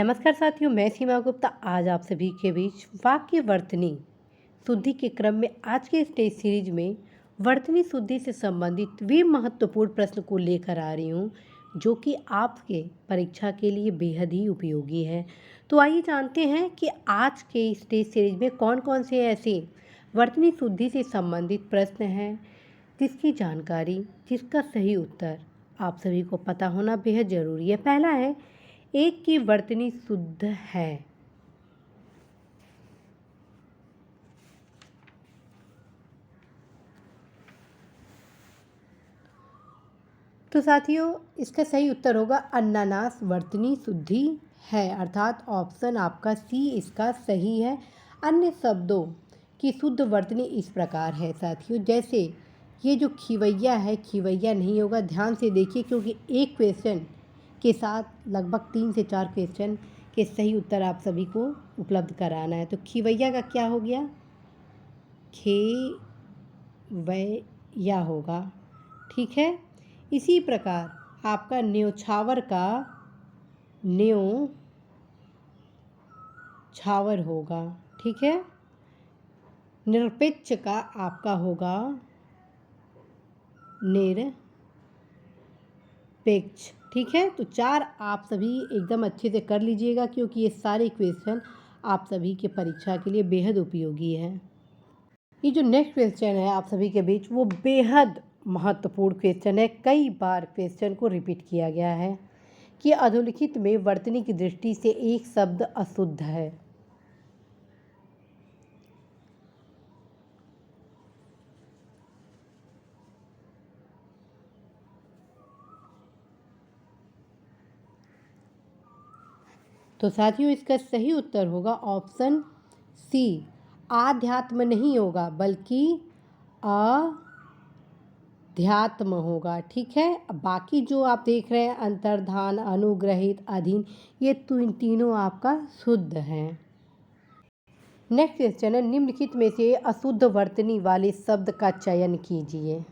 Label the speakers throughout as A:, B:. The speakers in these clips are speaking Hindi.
A: नमस्कार साथियों, मैं सीमा गुप्ता आज आप सभी के बीच वाक्य वर्तनी शुद्धि के क्रम में आज के इस टेस्ट सीरीज में वर्तनी शुद्धि से संबंधित वे महत्वपूर्ण प्रश्न को लेकर आ रही हूँ जो कि आपके परीक्षा के लिए बेहद ही उपयोगी है। तो आइए जानते हैं कि आज के इस टेस्ट सीरीज में कौन कौन से ऐसे वर्तनी शुद्धि से संबंधित प्रश्न हैं जिसकी जानकारी, जिसका सही उत्तर आप सभी को पता होना बेहद ज़रूरी है। पहला है, एक की वर्तनी शुद्ध है। तो साथियों, इसका सही उत्तर होगा अनानास वर्तनी शुद्धि है, अर्थात ऑप्शन आपका सी इसका सही है। अन्य शब्दों की शुद्ध वर्तनी इस प्रकार है साथियों, जैसे ये जो खिवैया है, खिवैया नहीं होगा। ध्यान से देखिए क्योंकि एक क्वेश्चन के साथ लगभग 3 से 4 क्वेश्चन के सही उत्तर आप सभी को उपलब्ध कराना है। तो खिवैया का क्या हो गया? खेवैया होगा, ठीक है। इसी प्रकार आपका न्योछावर का न्योछावर होगा, ठीक है। निरपेक्ष का आपका होगा निरपेक्ष, ठीक है। तो 4 आप सभी एकदम अच्छे से कर लीजिएगा क्योंकि ये सारे क्वेश्चन आप सभी के परीक्षा के लिए बेहद उपयोगी है। ये जो नेक्स्ट क्वेश्चन है आप सभी के बीच, वो बेहद महत्वपूर्ण क्वेश्चन है। कई बार क्वेश्चन को रिपीट किया गया है कि अधोलिखित में वर्तनी की दृष्टि से एक शब्द अशुद्ध है। तो साथियों, इसका सही उत्तर होगा ऑप्शन सी, आध्यात्म नहीं होगा बल्कि अध्यात्म होगा, ठीक है। बाकी जो आप देख रहे हैं अंतर्धान, अनुग्रहित, अधीन, ये तीनों आपका शुद्ध हैं। नेक्स्ट क्वेश्चन है, निम्नलिखित में से अशुद्ध वर्तनी वाले शब्द का चयन कीजिए।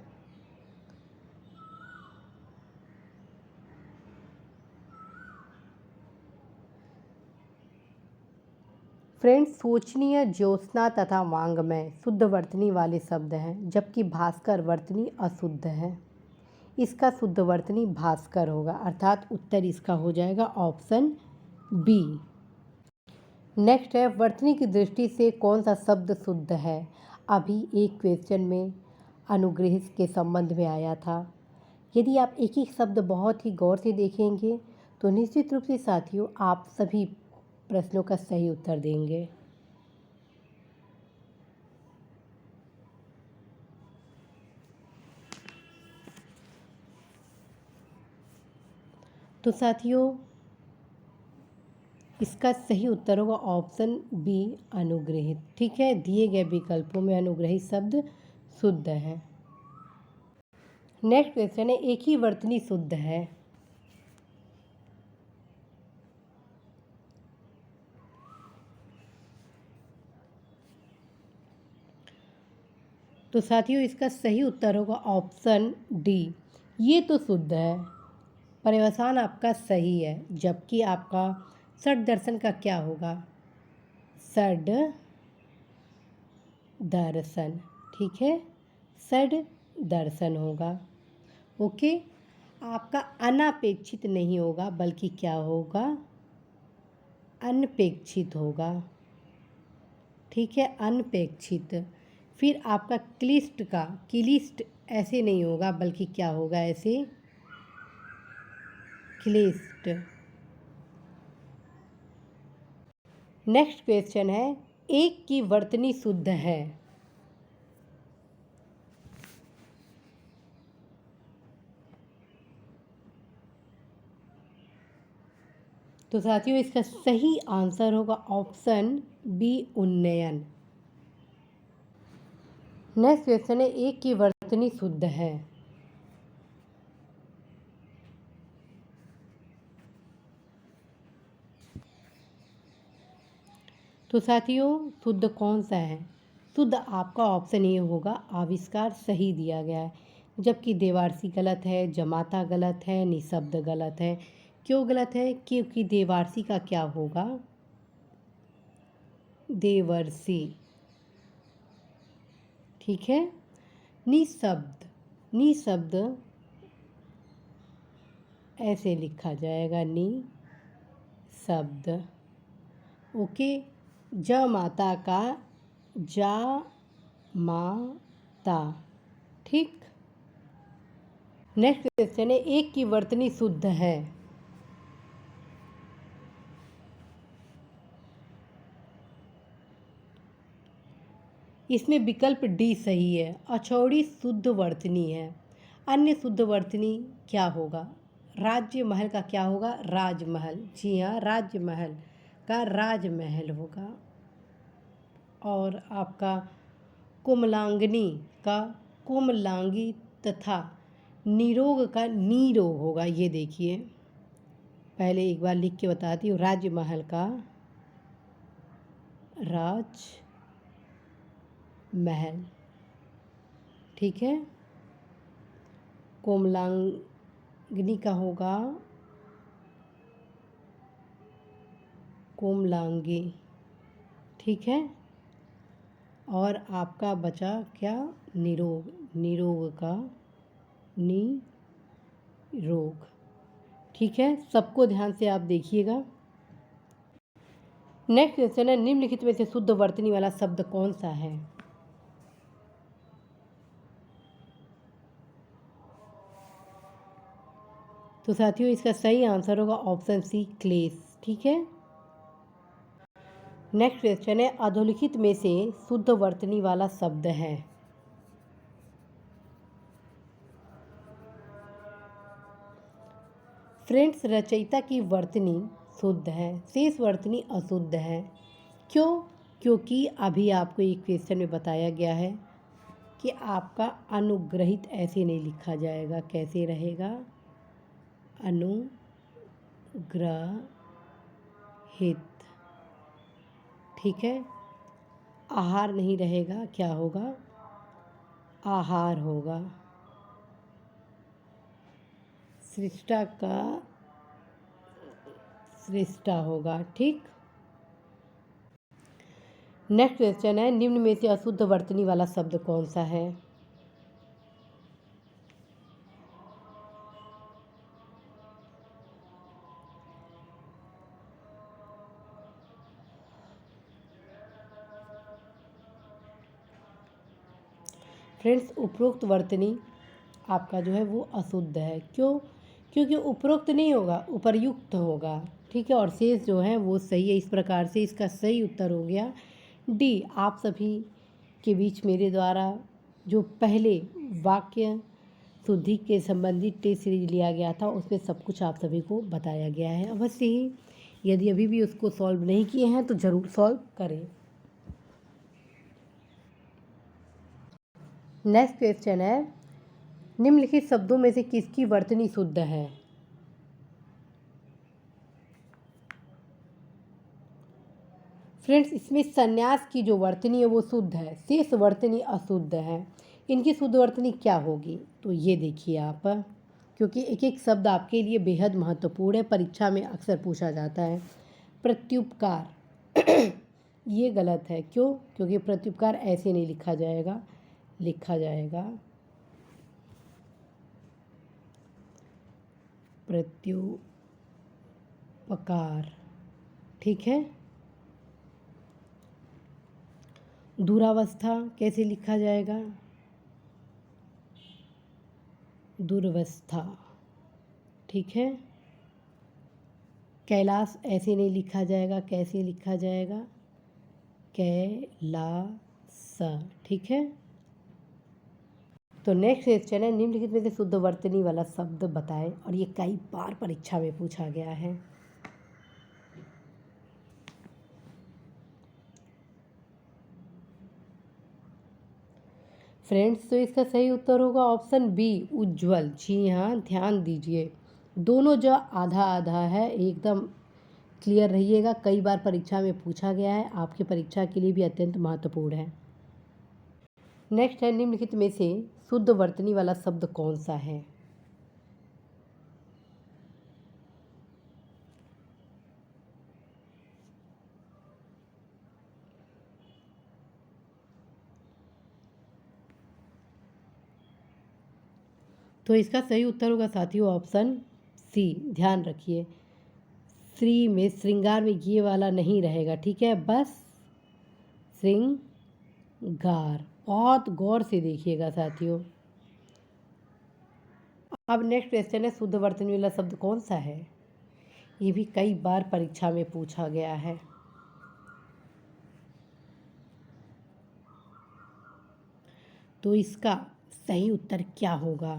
A: फ्रेंड्स, सोचनीय, ज्योत्सना तथा वांग्मय शुद्ध वर्तनी वाले शब्द हैं, जबकि भास्कर वर्तनी अशुद्ध है। इसका शुद्ध वर्तनी भास्कर होगा, अर्थात उत्तर इसका हो जाएगा ऑप्शन बी। नेक्स्ट है, वर्तनी की दृष्टि से कौन सा शब्द शुद्ध है? अभी एक क्वेश्चन में अनुग्रहित के संबंध में आया था। यदि आप एक एक शब्द बहुत ही गौर से देखेंगे तो निश्चित रूप से साथियों आप सभी प्रश्नों का सही उत्तर देंगे। तो साथियों, इसका सही उत्तर होगा ऑप्शन बी, अनुग्रहित, ठीक है। दिए गए विकल्पों में अनुग्रहित शब्द शुद्ध है। नेक्स्ट क्वेश्चन है, एक ही वर्तनी शुद्ध है। तो साथियों, इसका सही उत्तर होगा ऑप्शन डी, ये तो शुद्ध है। पर्यवसान आपका सही है, जबकि आपका षड दर्शन का क्या होगा? षड दर्शन, ठीक है, षड दर्शन होगा। ओके, आपका अनापेक्षित नहीं होगा बल्कि क्या होगा? अनपेक्षित होगा, ठीक है, अनपेक्षित। फिर आपका क्लिष्ट ऐसे नहीं होगा बल्कि क्या होगा? ऐसे क्लिष्ट। नेक्स्ट क्वेश्चन है, एक की वर्तनी शुद्ध है। तो साथियों, इसका सही आंसर होगा ऑप्शन बी, उन्नयन। नेक्स्ट क्वेश्चन है, एक की वर्तनी शुद्ध है। तो साथियों, शुद्ध कौन सा है? शुद्ध आपका ऑप्शन ए होगा, आविष्कार सही दिया गया है, जबकि देवारसी गलत है, जमाता गलत है, निशब्द गलत है। क्यों गलत है? क्योंकि देवारसी का क्या होगा? देवर्षि। ठीक है। निशब्द, निशब्द ऐसे लिखा जाएगा, नि शब्द। ओके। ज माता का जा माता। ठीक। नेक्स्ट क्वेश्चन है, एक की वर्तनी शुद्ध है। इसमें विकल्प डी सही है। अछौड़ी शुद्ध वर्तनी है। अन्य शुद्ध वर्तनी क्या होगा? राज्य महल का क्या होगा? राजमहल। जी हाँ, राज्य महल का राजमहल होगा। और आपका कोमलांगिनी का कोमलांगी तथा निरोग का नीरोग होगा। ये देखिए, पहले एक बार लिख के बताती हूँ। राजमहल का राज महल। ठीक है। कोमलांगिनी का होगा कोमलांगी। ठीक है। और आपका बचा क्या? निरोग। निरोग का निरोग। ठीक है। सबको ध्यान से आप देखिएगा। नेक्स्ट क्वेश्चन है, निम्नलिखित में से शुद्ध वर्तनी वाला शब्द कौन सा है? तो साथियों, इसका सही आंसर होगा ऑप्शन सी, क्लेश। ठीक है। नेक्स्ट क्वेश्चन है, अधोलिखित में से शुद्ध वर्तनी वाला शब्द है। फ्रेंड्स, रचयिता की वर्तनी शुद्ध है, शेष वर्तनी अशुद्ध है। क्यों? क्योंकि अभी आपको एक क्वेश्चन में बताया गया है कि आपका अनुग्रहित ऐसे नहीं लिखा जाएगा। कैसे रहेगा? अनुग्रहित। ठीक है। आहार नहीं रहेगा, क्या होगा? आहार होगा। सृष्टा का सृष्टा होगा। ठीक। नेक्स्ट क्वेश्चन है, निम्न में से अशुद्ध वर्तनी वाला शब्द कौन सा है? फ्रेंड्स, उपरोक्त वर्तनी आपका जो है वो अशुद्ध है। क्यों? क्योंकि उपरोक्त नहीं होगा, उपर्युक्त होगा। ठीक है। और शेष जो है वो सही है। इस प्रकार से इसका सही उत्तर हो गया डी। आप सभी के बीच मेरे द्वारा जो पहले वाक्य शुद्धि के संबंधित टेस्ट सीरीज लिया गया था, उसमें सब कुछ आप सभी को बताया गया है। अवश्य ही यदि अभी भी उसको सॉल्व नहीं किए हैं तो ज़रूर सॉल्व करें। नेक्स्ट क्वेश्चन है, निम्नलिखित शब्दों में से किसकी वर्तनी शुद्ध है? फ्रेंड्स, इसमें संन्यास की जो वर्तनी है वो शुद्ध है, शेष वर्तनी अशुद्ध है। इनकी शुद्ध वर्तनी क्या होगी? तो ये देखिए आप, क्योंकि एक एक शब्द आपके लिए बेहद महत्वपूर्ण है, परीक्षा में अक्सर पूछा जाता है। प्रत्युपकार ये गलत है। क्यों? क्योंकि प्रत्युपकार ऐसे नहीं लिखा जाएगा, लिखा जाएगा प्रत्युपकार। ठीक है। दुरावस्था कैसे लिखा जाएगा? दुर्वस्था। ठीक है। कैलाश ऐसे नहीं लिखा जाएगा, कैसे लिखा जाएगा? कैलास। ठीक है। तो नेक्स्ट क्वेश्चन है, निम्नलिखित में से शुद्ध वर्तनी वाला शब्द बताएं। और ये कई बार परीक्षा में पूछा गया है। फ्रेंड्स, तो इसका सही उत्तर होगा ऑप्शन बी, उज्ज्वल। जी हाँ, ध्यान दीजिए, दोनों जो आधा आधा है, एकदम क्लियर रहिएगा। कई बार परीक्षा में पूछा गया है, आपकी परीक्षा के लिए भी अत्यंत महत्वपूर्ण है। नेक्स्ट है, निम्नलिखित में से शुद्ध वर्तनी वाला शब्द कौन सा है? तो इसका सही उत्तर होगा साथियों ऑप्शन सी। ध्यान रखिए, श्री में श्रृंगार में ये वाला नहीं रहेगा, ठीक है, बस श्रृंगार। बहुत गौर से देखिएगा साथियों। अब नेक्स्ट क्वेश्चन है, शुद्ध वर्तनी वाला शब्द कौन सा है? ये भी कई बार परीक्षा में पूछा गया है। तो इसका सही उत्तर क्या होगा?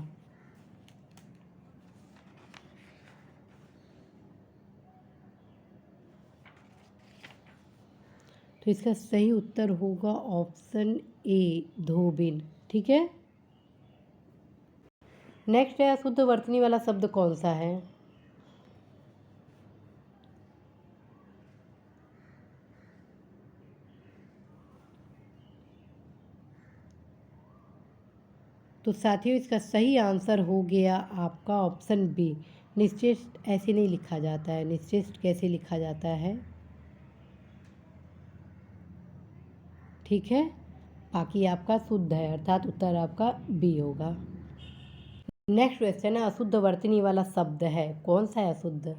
A: तो इसका सही उत्तर होगा ऑप्शन ए, धोबिन, ठीक है। नेक्स्ट है, शुद्ध वर्तनी वाला शब्द कौन सा है? तो साथियों इसका सही आंसर हो गया आपका ऑप्शन बी, निश्चित। ऐसे नहीं लिखा जाता है, निश्चित कैसे लिखा जाता है, ठीक है। बाकी आपका शुद्ध है, अर्थात उत्तर आपका बी होगा। नेक्स्ट क्वेश्चन है, अशुद्ध वर्तनी वाला शब्द है कौन सा है अशुद्ध?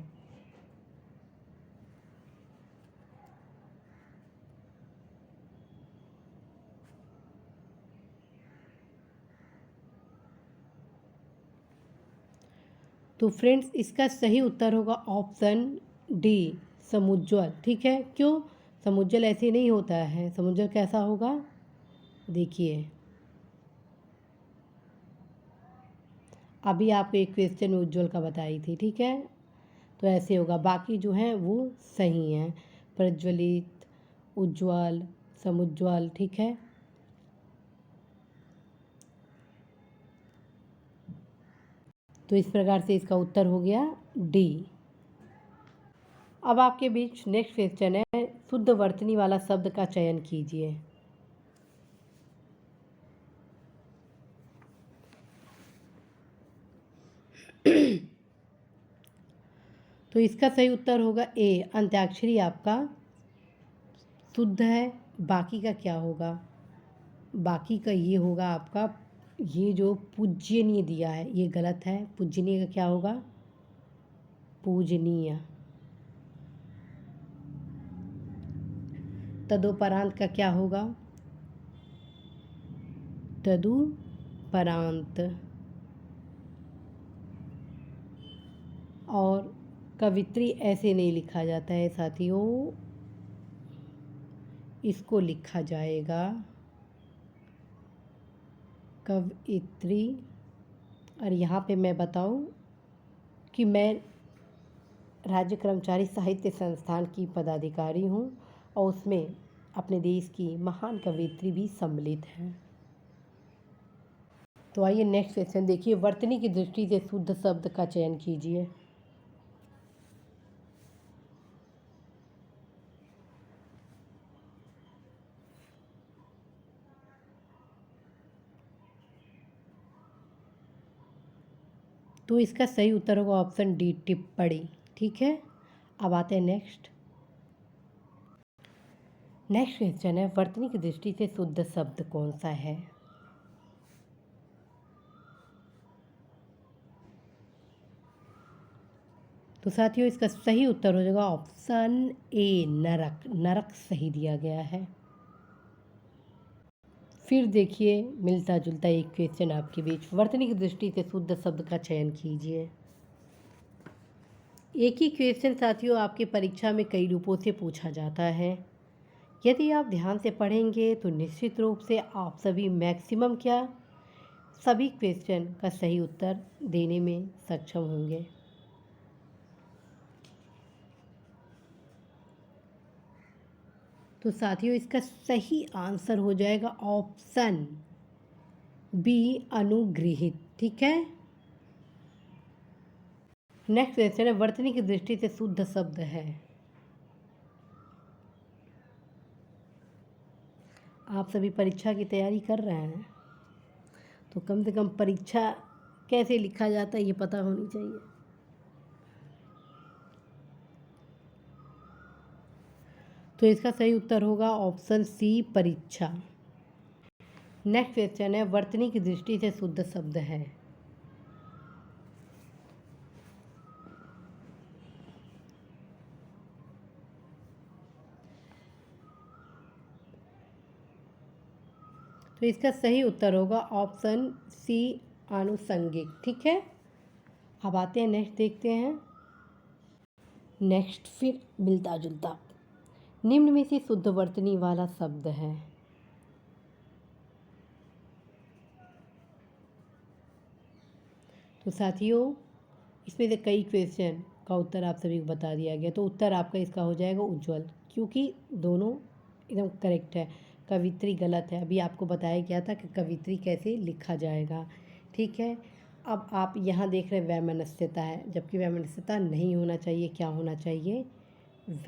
A: तो फ्रेंड्स इसका सही उत्तर होगा ऑप्शन डी, समुज्ज्वल, ठीक है। क्यों? समुज्ज्वल ऐसे नहीं होता है, समुज्ज्वल कैसा होगा देखिए। अभी आपको एक क्वेश्चन उज्ज्वल का बताई थी, ठीक है। तो ऐसे होगा, बाकी जो हैं वो सही हैं, प्रज्वलित, उज्ज्वल, समुज्ज्वल, ठीक है। तो इस प्रकार से इसका उत्तर हो गया डी। अब आपके बीच नेक्स्ट क्वेश्चन है, शुद्ध वर्तनी वाला शब्द का चयन कीजिए। तो इसका सही उत्तर होगा ए, अंत्याक्षरी आपका शुद्ध है। बाकी का क्या होगा? बाकी का ये होगा आपका, ये जो पूज्यनीय दिया है ये गलत है। पूज्यनीय का क्या होगा? पूजनीय। तदोपरांत का क्या होगा? तदुपरांत। और कवित्री ऐसे नहीं लिखा जाता है साथियों, इसको लिखा जाएगा कवित्री। और यहाँ पे मैं बताऊँ कि मैं राज्य कर्मचारी साहित्य संस्थान की पदाधिकारी हूँ और उसमें अपने देश की महान कवियत्री भी सम्मिलित हैं। तो आइए नेक्स्ट क्वेश्चन देखिए, वर्तनी की दृष्टि से शुद्ध शब्द का चयन कीजिए। तो इसका सही उत्तर होगा ऑप्शन डी, टिप्पणी, ठीक है। अब आते हैं नेक्स्ट क्वेश्चन है, वर्तनी की दृष्टि से शुद्ध शब्द कौन सा है? तो साथियों इसका सही उत्तर हो जाएगा ऑप्शन ए, नरक। नरक सही दिया गया है। फिर देखिए मिलता जुलता एक क्वेश्चन आपके बीच, वर्तनी की दृष्टि से शुद्ध शब्द का चयन कीजिए। एक ही क्वेश्चन साथियों आपके परीक्षा में कई रूपों से पूछा जाता है। यदि आप ध्यान से पढ़ेंगे तो निश्चित रूप से आप सभी मैक्सिमम क्या सभी क्वेश्चन का सही उत्तर देने में सक्षम होंगे। तो साथियों इसका सही आंसर हो जाएगा ऑप्शन बी, अनुगृहित, ठीक है। नेक्स्ट क्वेश्चन है, वर्तनी की दृष्टि से शुद्ध शब्द है। आप सभी परीक्षा की तैयारी कर रहे हैं तो कम से कम परीक्षा कैसे लिखा जाता है ये पता होनी चाहिए। तो इसका सही उत्तर होगा ऑप्शन सी, परीक्षा। नेक्स्ट क्वेश्चन है, वर्तनी की दृष्टि से शुद्ध शब्द है। तो इसका सही उत्तर होगा ऑप्शन सी, आनुषंगिक। ठीक है, अब आते हैं नेक्स्ट, देखते हैं नेक्स्ट। फिर मिलता जुलता निम्न में से शुद्ध वर्तनी वाला शब्द है। तो साथियों, इसमें से कई क्वेश्चन का उत्तर आप सभी को बता दिया गया, तो उत्तर आपका इसका हो जाएगा उज्ज्वल, क्योंकि दोनों एकदम करेक्ट है। कवित्री गलत है, अभी आपको बताया गया था कि कवित्री कैसे लिखा जाएगा। ठीक है, अब आप यहाँ देख रहे हैं वैमनस्यता है, जबकि वैमनस्यता नहीं होना चाहिए। क्या होना चाहिए?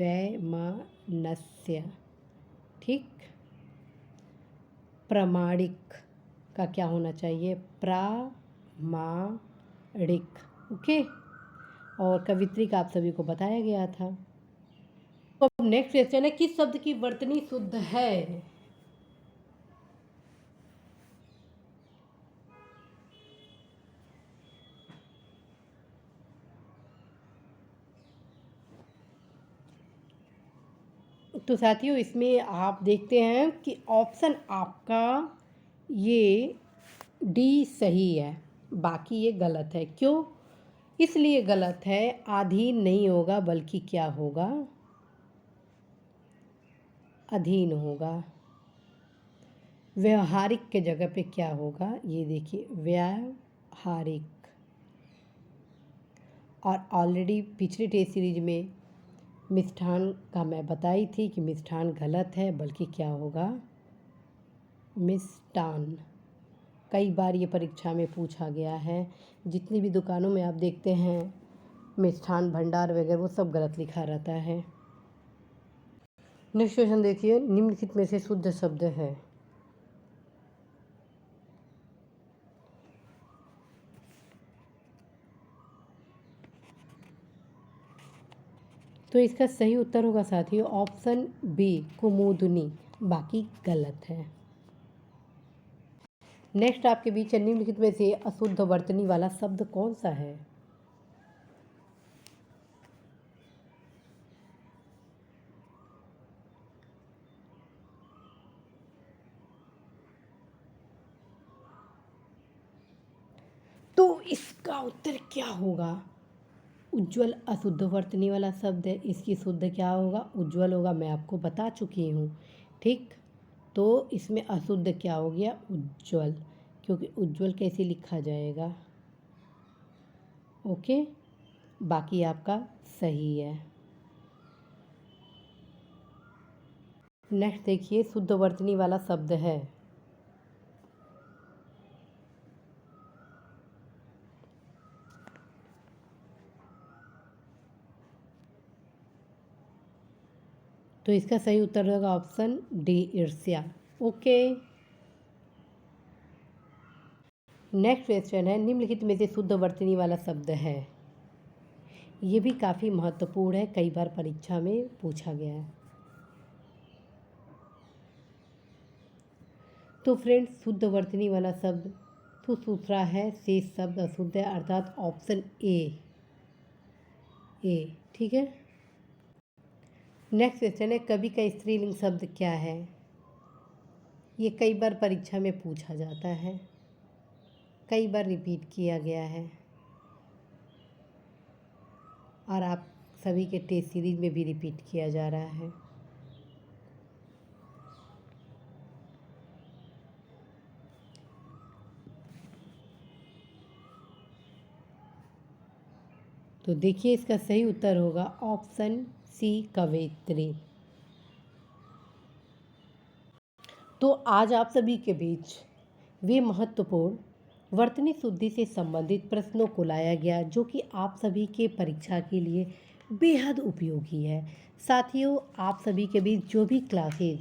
A: वैमनस्य। ठीक, प्रामाणिक का क्या होना चाहिए? प्रामाणिक। ओके, और कवित्री का आप सभी को बताया गया था। तो अब नेक्स्ट क्वेश्चन है, किस शब्द की वर्तनी शुद्ध है? तो साथियों, इसमें आप देखते हैं कि ऑप्शन आपका ये डी सही है, बाकी ये गलत है। क्यों इसलिए गलत है? अधीन नहीं होगा, बल्कि क्या होगा? अधीन होगा। व्यवहारिक के जगह पे क्या होगा? ये देखिए, व्यावहारिक। और ऑलरेडी पिछली टेस्ट सीरीज में मिष्ठान का मैं बताई थी कि मिष्ठान गलत है, बल्कि क्या होगा? मिष्टान। कई बार ये परीक्षा में पूछा गया है। जितनी भी दुकानों में आप देखते हैं मिष्ठान भंडार वगैरह, वो सब गलत लिखा रहता है। नेक्स्ट क्वेश्चन देखिए, निम्नलिखित में से शुद्ध शब्द है। तो इसका सही उत्तर होगा साथियों ऑप्शन बी, कुमुदनी, बाकी गलत है। नेक्स्ट आपके बीच निम्नलिखित में से अशुद्ध वर्तनी वाला शब्द कौन सा है? तो इसका उत्तर क्या होगा? उज्ज्वल अशुद्ध वर्तनी वाला शब्द है, इसकी शुद्ध क्या होगा? उज्ज्वल होगा, मैं आपको बता चुकी हूँ। ठीक, तो इसमें अशुद्ध क्या हो गया? उज्ज्वल, क्योंकि उज्ज्वल कैसे लिखा जाएगा? ओके, बाकी आपका सही है। नेक्स्ट देखिए, शुद्ध वर्तनी वाला शब्द है। तो इसका सही उत्तर होगा ऑप्शन डी, ईर्ष्या। ओके, नेक्स्ट क्वेश्चन है, निम्नलिखित में से शुद्ध वर्तनी वाला शब्द है। ये भी काफ़ी महत्वपूर्ण है, कई बार परीक्षा में पूछा गया है। तो फ्रेंड्स, शुद्ध वर्तनी वाला शब्द सुसूत्रा है, शेष शब्द अशुद्ध है, अर्थात ऑप्शन ए। ठीक है, नेक्स्ट क्वेश्चन है, कवि का स्त्रीलिंग शब्द क्या है? ये कई बार परीक्षा में पूछा जाता है, कई बार रिपीट किया गया है, और आप सभी के टेस्ट सीरीज में भी रिपीट किया जा रहा है। तो देखिए, इसका सही उत्तर होगा ऑप्शन सी, कवयित्री। तो आज आप सभी के बीच वे महत्वपूर्ण वर्तनी शुद्धि से संबंधित प्रश्नों को लाया गया, जो कि आप सभी के परीक्षा के लिए बेहद उपयोगी है। साथियों, आप सभी के बीच जो भी क्लासेस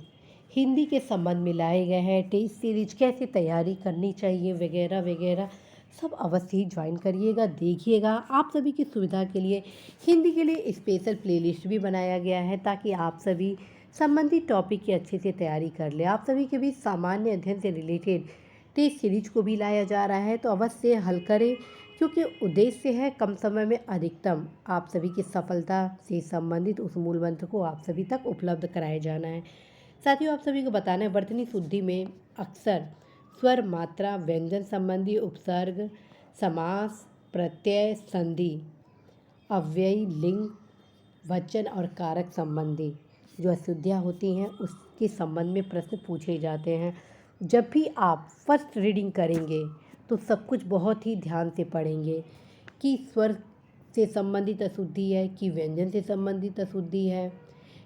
A: हिंदी के संबंध में लाए गए हैं, टेस्ट सीरीज कैसे तैयारी करनी चाहिए वगैरह वगैरह, सब अवश्य ही ज्वाइन करिएगा, देखिएगा। आप सभी की सुविधा के लिए हिंदी के लिए स्पेशल प्लेलिस्ट भी बनाया गया है, ताकि आप सभी संबंधित टॉपिक की अच्छे से तैयारी कर ले। आप सभी के बीच सामान्य अध्ययन से रिलेटेड टेस्ट सीरीज को भी लाया जा रहा है, तो अवश्य हल करें, क्योंकि उद्देश्य है कम समय में अधिकतम आप सभी की सफलता से संबंधित उस मूल मंत्र को आप सभी तक उपलब्ध कराया जाना है। साथियों, आप सभी को बताना है वर्तनी शुद्धि में अक्सर स्वर, मात्रा, व्यंजन संबंधी उपसर्ग, समास, प्रत्यय, संधि, अव्ययी, लिंग, वचन और कारक संबंधी जो अशुद्धियाँ होती हैं उसके संबंध में प्रश्न पूछे जाते हैं। जब भी आप फर्स्ट रीडिंग करेंगे तो सब कुछ बहुत ही ध्यान से पढ़ेंगे कि स्वर से संबंधित अशुद्धि है, कि व्यंजन से संबंधित अशुद्धि है,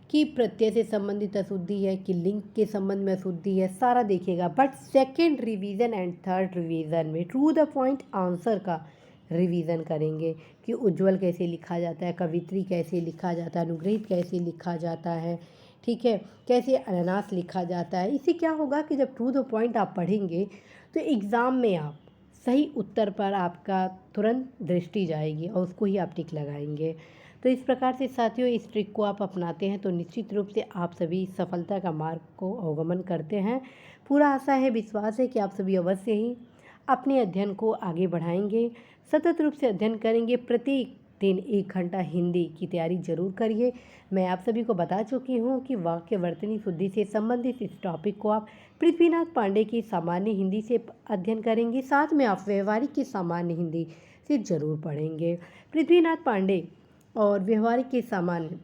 A: कि प्रत्यय से संबंधित अशुद्धि है, कि लिंग के संबंध में अशुद्धि है, सारा देखिएगा। But second revision and third revision में टू द पॉइंट आंसर का रिवीजन करेंगे कि उज्ज्वल कैसे लिखा जाता है, कवित्री कैसे लिखा जाता है, अनुग्रहित कैसे लिखा जाता है, ठीक है, कैसे अनानास लिखा जाता है। इससे क्या होगा कि जब टू द पॉइंट आप पढ़ेंगे तो एग्ज़ाम में आप सही उत्तर पर आपका तुरंत दृष्टि जाएगी और उसको ही आप टिक लगाएंगे। तो इस प्रकार से साथियों इस ट्रिक को आप अपनाते हैं तो निश्चित रूप से आप सभी सफलता का मार्ग को अवगमन करते हैं। पूरा आशा है, विश्वास है कि आप सभी अवश्य ही अपने अध्ययन को आगे बढ़ाएंगे, सतत रूप से अध्ययन करेंगे। प्रत्येक दिन 1 घंटा हिंदी की तैयारी जरूर करिए। मैं आप सभी को बता चुकी हूँ कि वाक्य वर्तनी शुद्धि से संबंधित इस टॉपिक को आप पृथ्वीनाथ पांडे की सामान्य हिंदी से अध्ययन करेंगे, साथ में आप व्यवहारिक की सामान्य हिंदी से जरूर पढ़ेंगे। पृथ्वीनाथ पांडे और व्यवहारिक के सामान्य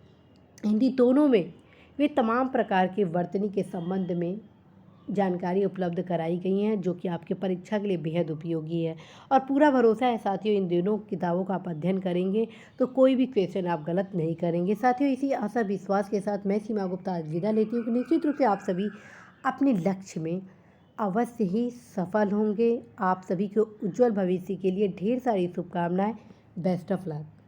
A: हिंदी दोनों में वे तमाम प्रकार के वर्तनी के संबंध में जानकारी उपलब्ध कराई गई हैं जो कि आपके परीक्षा के लिए बेहद उपयोगी है। और पूरा भरोसा है साथियों, इन दोनों किताबों का आप अध्ययन करेंगे तो कोई भी क्वेश्चन आप गलत नहीं करेंगे। साथियों, इसी आशा विश्वास के साथ मैं सीमा गुप्ता आज विदा लेती हूँ कि निश्चित रूप से आप सभी अपने लक्ष्य में अवश्य ही सफल होंगे। आप सभी को उज्जवल भविष्य के लिए ढेर सारी शुभकामनाएं। Best of luck.